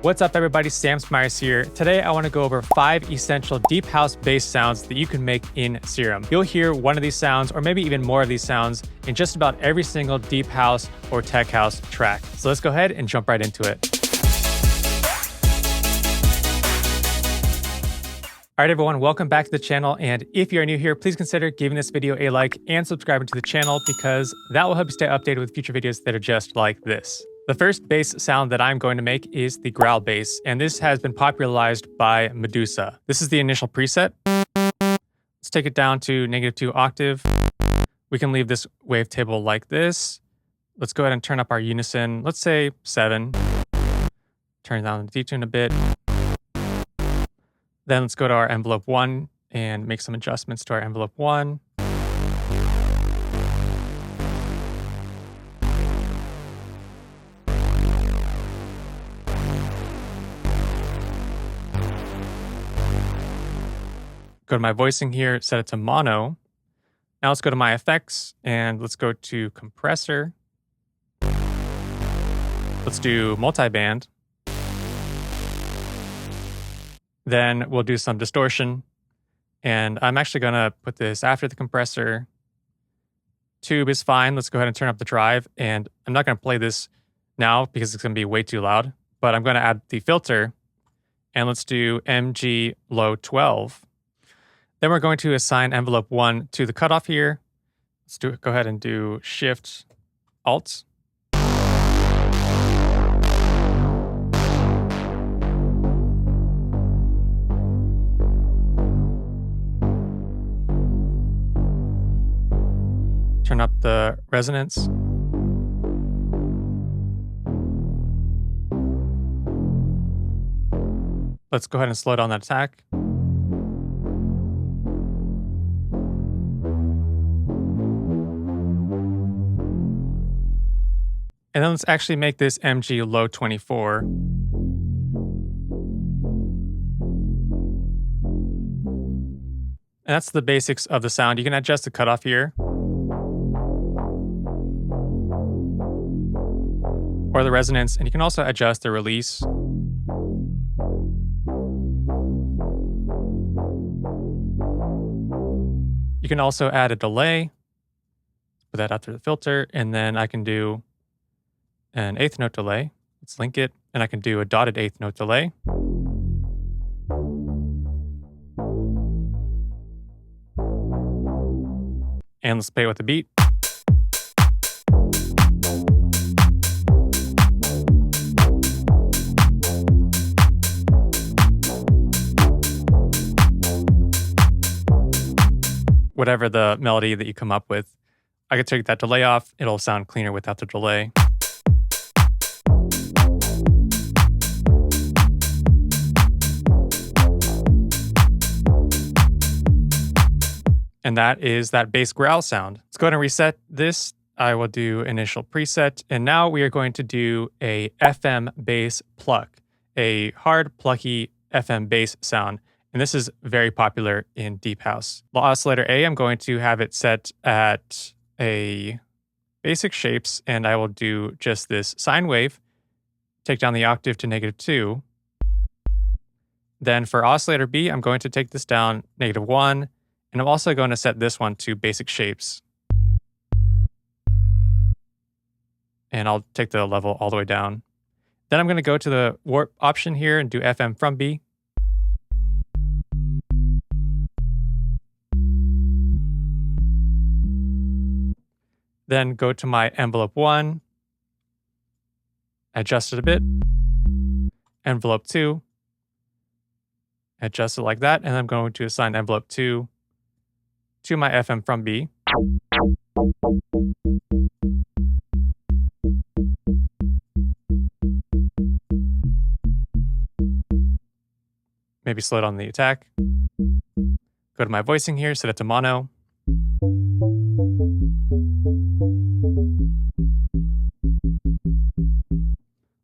What's up everybody, Sam Smyers here. Today I want to go over 5 essential deep house bass sounds that you can make in Serum. You'll hear one of these sounds or maybe even more of these sounds in just about every single deep house or tech house track. So let's go ahead and jump right into it. All right everyone, welcome back to the channel, and if you're new here, please consider giving this video a like and subscribing to the channel because that will help you stay updated with future videos that are just like this. The first bass sound that I'm going to make is the growl bass, and this has been popularized by Medusa. This is the initial preset. Let's take it down to -2 octave. We can leave this wavetable like this. Let's go ahead and turn up our unison, let's say 7. Turn down the detune a bit. Then let's go to our envelope 1 and make some adjustments to our envelope 1. Go to my voicing here, set it to mono. Now let's go to my effects and let's go to compressor. Let's do multiband. Then we'll do some distortion. And I'm actually gonna put this after the compressor. Tube is fine. Let's go ahead and turn up the drive. And I'm not gonna play this now because it's gonna be way too loud, but I'm gonna add the filter and let's do MG low 12. Then we're going to assign envelope 1 to the cutoff here. Let's go ahead and do Shift Alt. Turn up the resonance. Let's go ahead and slow down that attack. And then let's actually make this MG low 24. And that's the basics of the sound. You can adjust the cutoff here. Or the resonance, and you can also adjust the release. You can also add a delay. Put that after the filter, and then I can do an 1/8 note delay. Let's link it, and I can do a dotted 1/8 note delay. And let's play it with the beat. Whatever the melody that you come up with, I could take that delay off. It'll sound cleaner without the delay. And that is that bass growl sound. Let's go ahead and reset this. I will do initial preset. And now we are going to do a FM bass pluck, a hard, plucky FM bass sound. And this is very popular in deep house. The oscillator A, I'm going to have it set at a basic shapes, and I will do just this sine wave, take down the octave to -2. Then for oscillator B, I'm going to take this down -1, and I'm also going to set this one to basic shapes. And I'll take the level all the way down. Then I'm going to go to the warp option here and do FM from B. Then go to my envelope 1, adjust it a bit, envelope 2, adjust it like that, and I'm going to assign envelope 2 to my FM from B. Maybe slow down the attack. Go to my voicing here, set it to mono.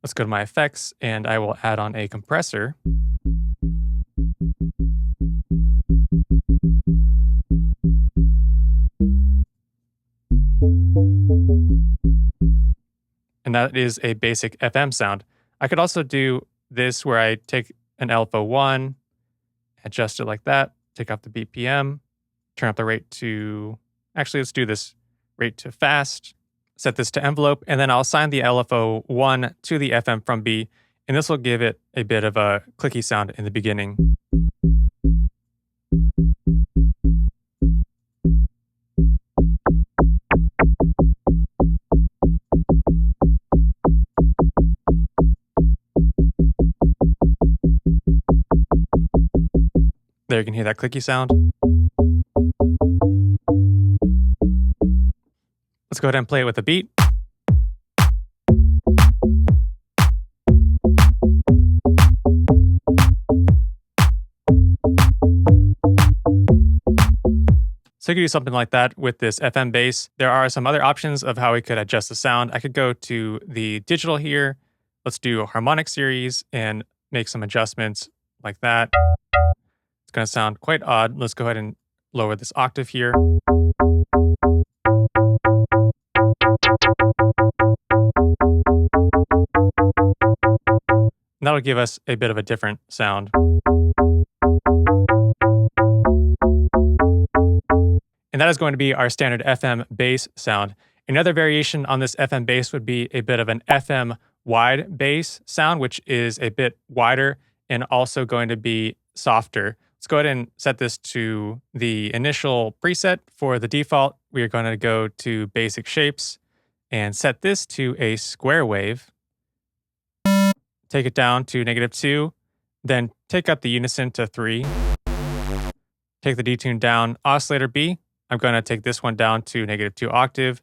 Let's go to my effects, and I will add on a compressor. And that is a basic FM sound. I could also do this where I take an LFO1, adjust it like that, take off the BPM, turn up the rate to, actually let's do this rate to fast, set this to envelope, and then I'll assign the LFO1 to the FM from B, and this will give it a bit of a clicky sound in the beginning. There you can hear that clicky sound. Let's go ahead and play it with a beat. So you could do something like that with this FM bass. There are some other options of how we could adjust the sound. I could go to the digital here. Let's do a harmonic series and make some adjustments like that. It's going to sound quite odd. Let's go ahead and lower this octave here. And that'll give us a bit of a different sound. And that is going to be our standard FM bass sound. Another variation on this FM bass would be a bit of an FM wide bass sound, which is a bit wider and also going to be softer. Let's go ahead and set this to the initial preset. For the default, we are going to go to basic shapes and set this to a square wave. Take it down to -2, then take up the unison to 3. Take the detune down, oscillator B. I'm going to take this one down to -2 octave.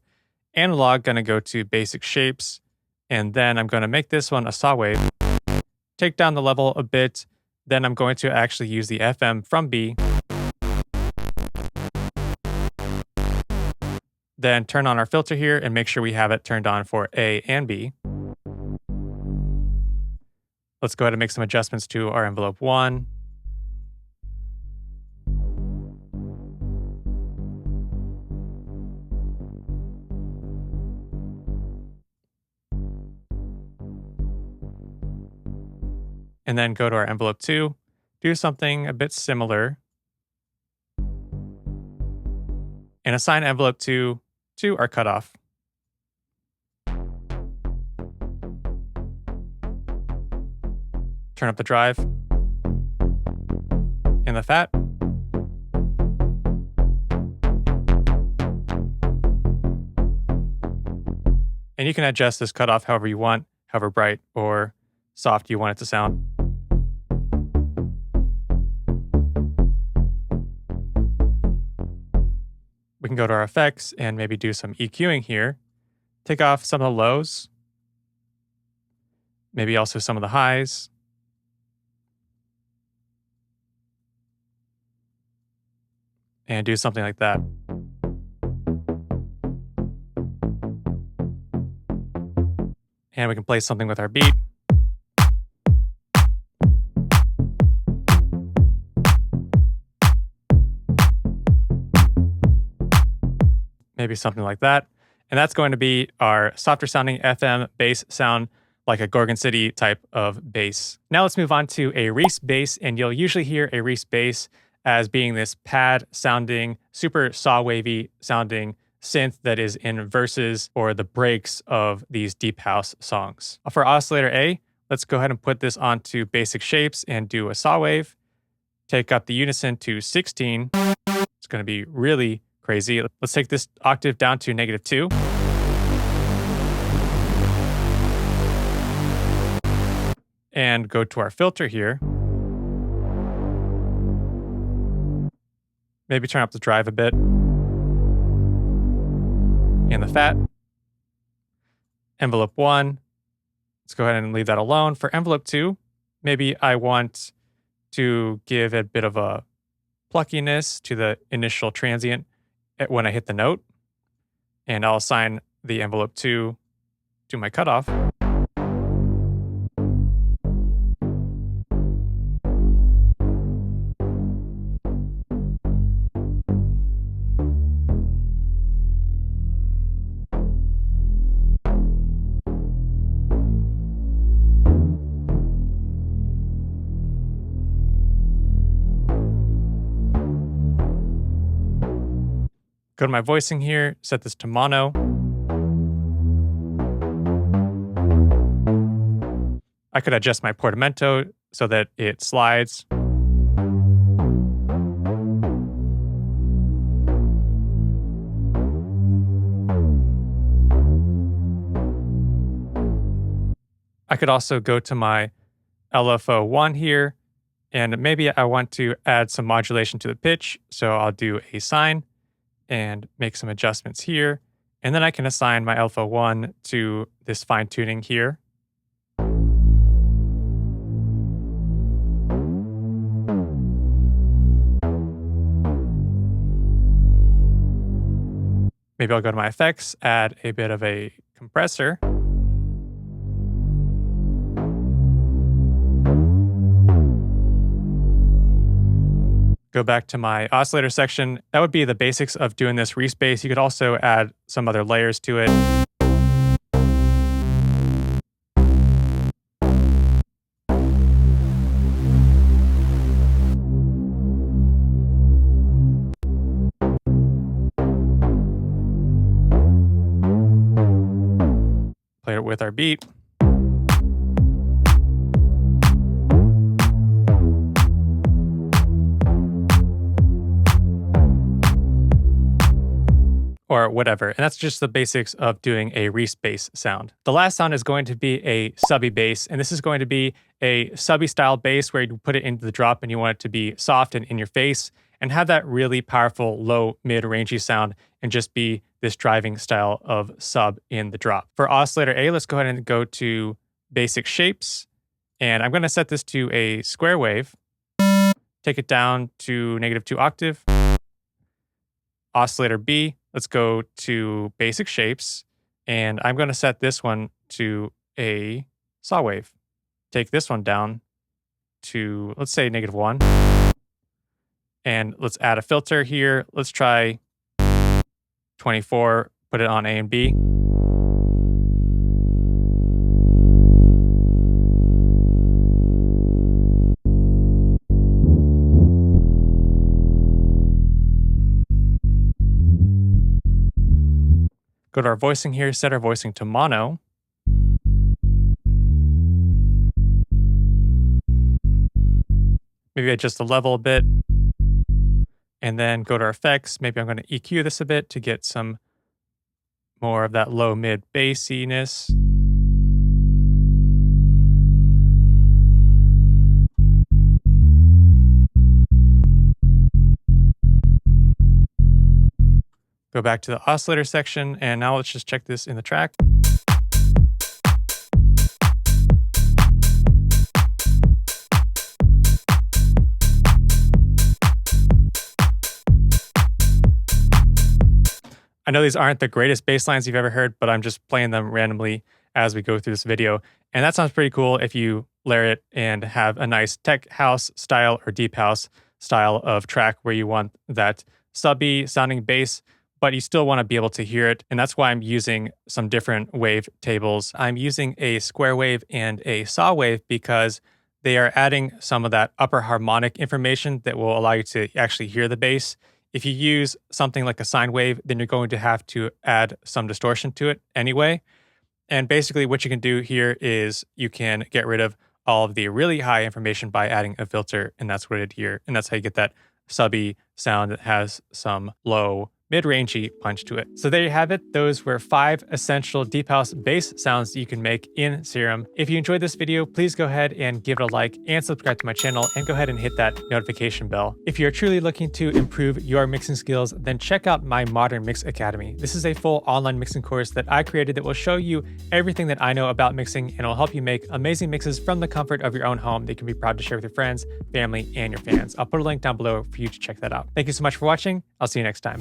Analog, going to go to basic shapes. And then I'm going to make this one a saw wave. Take down the level a bit. Then I'm going to actually use the FM from B. Then turn on our filter here and make sure we have it turned on for A and B. Let's go ahead and make some adjustments to our envelope 1. And then go to our envelope 2, do something a bit similar, and assign envelope 2 to our cutoff. Turn up the drive and the fat. And you can adjust this cutoff however you want, however bright or soft you want it to sound. We can go to our effects and maybe do some EQing here. Take off some of the lows, maybe also some of the highs. And do something like that. And we can play something with our beat. Maybe something like that. And that's going to be our softer sounding FM bass sound, like a Gorgon City type of bass. Now let's move on to a Reese bass, and you'll usually hear a Reese bass as being this pad sounding, super saw wavy sounding synth that is in verses or the breaks of these deep house songs. For oscillator A, let's go ahead and put this onto basic shapes and do a saw wave. Take up the unison to 16. It's going to be really crazy. Let's take this octave down to -2. And go to our filter here. Maybe turn up the drive a bit. And the fat. Envelope 1. Let's go ahead and leave that alone. For envelope 2, maybe I want to give a bit of a pluckiness to the initial transient when I hit the note. And I'll assign the envelope 2 to my cutoff. Go to my voicing here, set this to mono. I could adjust my portamento so that it slides. I could also go to my LFO1 here, and maybe I want to add some modulation to the pitch, so I'll do a sine and make some adjustments here, and then I can assign my LFO1 to this fine tuning here. Maybe I'll go to my effects, add a bit of a compressor. Go back to my oscillator section. That would be the basics of doing this Reese Bass. You could also add some other layers to it. Play it with our beat. Or whatever. And that's just the basics of doing a Reese bass sound. The last sound is going to be a subby bass, and this is going to be a subby style bass where you put it into the drop and you want it to be soft and in your face and have that really powerful low mid-rangey sound and just be this driving style of sub in the drop. For oscillator A, let's go ahead and go to basic shapes, and I'm going to set this to a square wave, take it down to -2 octave. Oscillator B, let's go to basic shapes, and I'm going to set this one to a saw wave. Take this one down to, let's say, -1. And let's add a filter here. Let's try 24, put it on A and B. Go to our voicing here, set our voicing to mono. Maybe adjust the level a bit. And then go to our effects. Maybe I'm going to EQ this a bit to get some more of that low mid bassiness. Go back to the oscillator section, and now let's just check this in the track. I know these aren't the greatest bass lines you've ever heard, but I'm just playing them randomly as we go through this video. And that sounds pretty cool if you layer it and have a nice tech house style or deep house style of track where you want that subby sounding bass, but you still want to be able to hear it. And that's why I'm using some different wave tables. I'm using a square wave and a saw wave because they are adding some of that upper harmonic information that will allow you to actually hear the bass. If you use something like a sine wave, then you're going to have to add some distortion to it anyway. And basically what you can do here is you can get rid of all of the really high information by adding a filter, and that's what I did here. And that's how you get that subby sound that has some low mid-rangey punch to it. So there you have it. Those were 5 essential deep house bass sounds that you can make in Serum. If you enjoyed this video, please go ahead and give it a like and subscribe to my channel, and go ahead and hit that notification bell. If you're truly looking to improve your mixing skills, then check out my Modern Mix Academy. This is a full online mixing course that I created that will show you everything that I know about mixing, and will help you make amazing mixes from the comfort of your own home that you can be proud to share with your friends, family, and your fans. I'll put a link down below for you to check that out. Thank you so much for watching. I'll see you next time.